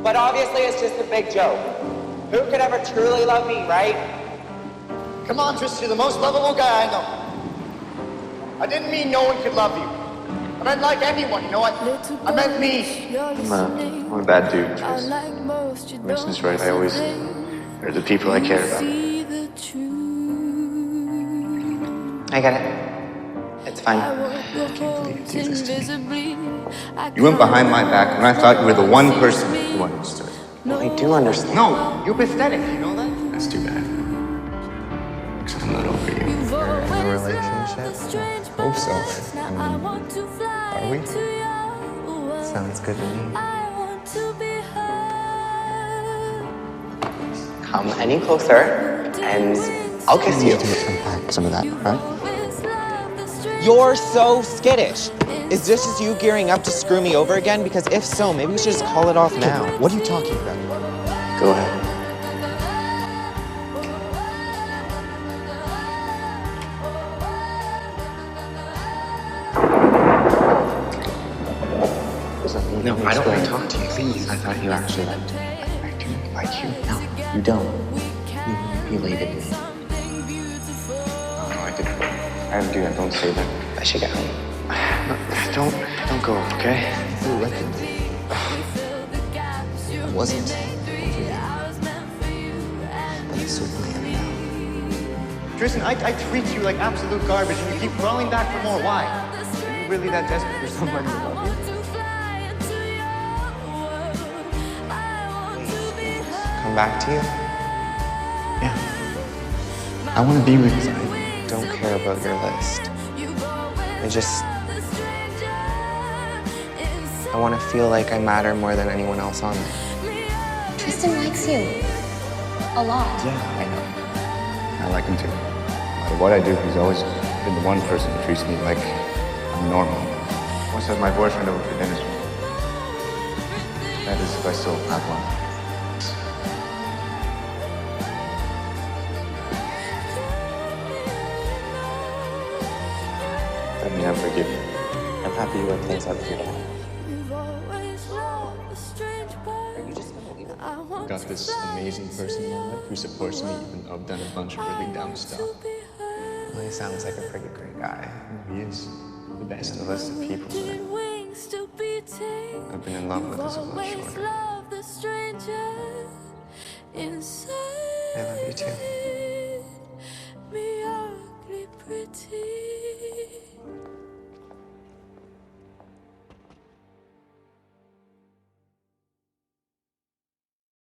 But obviously it's just a big joke. Who could ever truly love me, right? Come on, Tristan, you're the most lovable guy I know. I didn't mean no one could love you. I meant like anyone, you know what? I meant me. I'm a bad dude, Tris. Winston's right, I always hurt the people I care about. I get it. It's fine. I can't believe you did this to me. You went behind my back when I thought you were the one person who understood. No, I do understand. No, you're pathetic, you know that? That's too bad. Because I'm not over you. We're in a relationship? Hope so. Are we? Sounds good to me. Come any closer, and I'll kiss you. Unpack some of that, right? You're so skittish. Is this just you gearing up to screw me over again? Because if so, maybe we should just call it off now. What are you talking about? Go ahead. No, I don't want to talk to you, please. I thought you actually liked me. I do like you. No, you don't. You manipulated me. No, I didn't. I didn't do that. Don't say that. I should get home. No, don't go, okay? You reckon I wasn't over you. But I certainly am now. Tristan, I treat you like absolute garbage and you keep crawling back for more. Why? Are you really that desperate for somebody to love you? Come back to you? Yeah. I want to be with you. I don't care about your list. I want to feel like I matter more than anyone else on there. Tristan likes you. A lot. Yeah, I know. I like him too. No matter what I do, he's always been the one person who treats me like I'm normal. Once had my boyfriend over for dinner. That is if I still have one. I mean, I forgive you. I'm happy you worked things out with your dad. I've got this amazing person in my life who supports me even though I've done a bunch of really dumb stuff. Well, he sounds like a pretty great guy. He is the best of us people that I've been in love with is a lot shorter. I love you too.